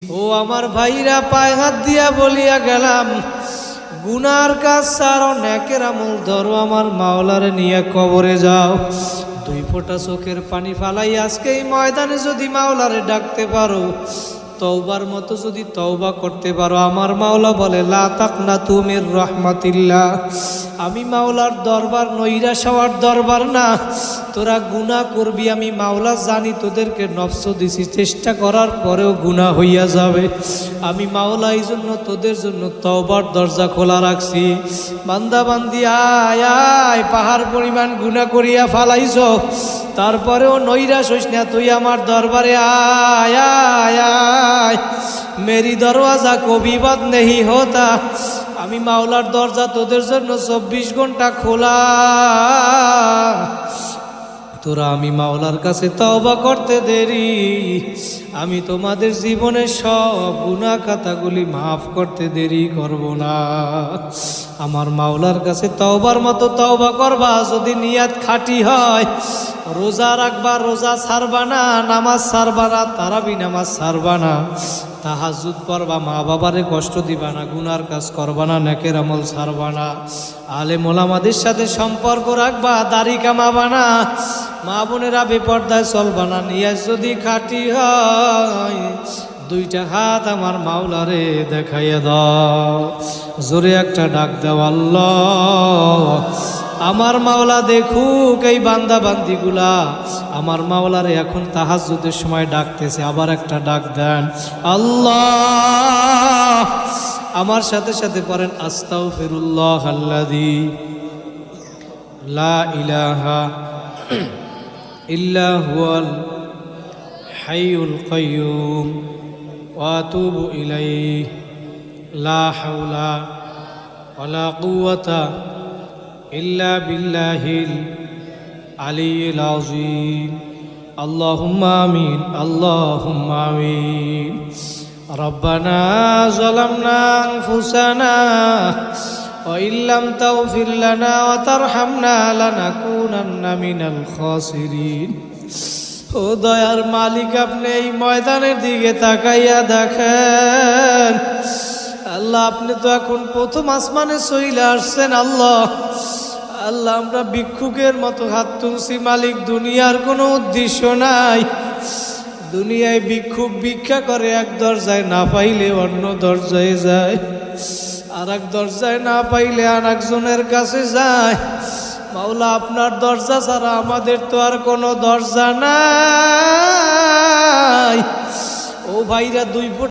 ও আমার ভাইরা, পায়ে হাত দিয়া বলিয়া গেলাম, গুনার কাজ ছাড়ো, নেকের আমল ধরো, আমার মাওলারে নিয়ে কবরে যাও। দুই ফোঁটা চোখের পানি ফালাই আজকে এই ময়দানে যদি মাওলারে ডাকতে পারো, তওবার মতো যদি তওবা করতে পারো, আমার মাওলা বলে লা তাকনাতু মির রাহমাতিল্লাহ। আমি মাওলার দরবার নৈরাশ হওয়ার দরবার না। তোরা গুনাহ করবি, আমি মাওলা জানি তোদেরকে নফস দিছি, চেষ্টা করার পরেও গুনাহ হইয়া যাবে। আমি মাওলা এই জন্য তোদের জন্য তওবার দরজা খোলা রাখছি। বান্দা বান্দি আয় আয়, পাহাড় পরিমাণ গুনাহ করিয়া ফালাইছ, তারপরেও নৈরাশ হইস না, তুই আমার দরবারে আয় আয় আয়। মেরি দরওয়াজা কবি বদ নেহি হোতা। আমি মাওলার দরজা তোদের জন্য 24 ঘন্টা খোলা। তোরা আমি মাওলার কাছে তওবা করতে দেরি, আমি তোমাদের জীবনের সব গুনাহ খাতাগুলি মাফ করতে দেরি করব না। আমার মাওলার কাছে তওবার মতো তওবা করবা, যদি নিয়াত খাঁটি হয়। রোজা রাখবা, রোজা ছাড়বা না, নামাজ ছাড়বা না, তারাবি নামাজ ছাড়বা না, তাহাজ্জুদ পড়বা, মা বাবারে কষ্ট দিবা না, গুনার কাজ করবা না, নেকের আমল ছাড়বা না, আলেম ওলামাদের সাথে সম্পর্ক রাখবা, দাড়ি কামাবা না, মা বোনেরা বেপর্দায় চলবা না। নিয়াজ যদি খাঁটি হয়, দুইটা হাত আমার মাওলারে দেখাইয়া দাও, জোরে একটা ডাক দাও, আল্লাহ। আমার মাওলা দেখুক এই বান্দা বান্দিগুলা, আমার মাওলারে এখন তাহাজ্জুদের সময় ডাকতেছে। আবার একটা ডাক দেন, আল্লাহ। আমার সাথে সাথে পড়েন, আস্তাগফিরুল্লাহ আল্লাযী লা ইলাহা ইল্লা হুয়াল হাইয়ুল কাইয়্যুম ওয়া আতুবু ইলাইহি লা হাওলা ওয়ালা কুওয়াতা ইল্লা বিল্লাহিল আলিয়্যিল আযীম। আল্লাহুম্মা আমিন, আল্লাহুম্মা আমিন। রব্বানা যালামনা আনফুসানা ওয়া ইল্লাম তাগফির লানা ওয়া তারহামনা লানাকুনান্না মিনাল খাসিরিন। ও দয়ার মালিক, আপনি এই ময়দানের দিকে তাকাইয়া দেখেন। আল্লাহ, আপনি তো এখন প্রথম আসমানে চলে আসছেন। আল্লাহ আল্লাহ, আমরা ভিক্ষুকের মতো হাত তুলছি মালিক। দুনিয়ার কোনো উদ্দেশ্য নাই। দুনিয়ায় ভিক্ষুক ভিক্ষা করে, এক দরজায় না পাইলে অন্য দরজায় যায়, আর এক দরজায় না পাইলে আর একজনের কাছে যায়। মাওলা, আপনার দরজা ছাড়া আমাদের তো আর কোনো দরজা নাই। ও ভাইরা, দুই ফুট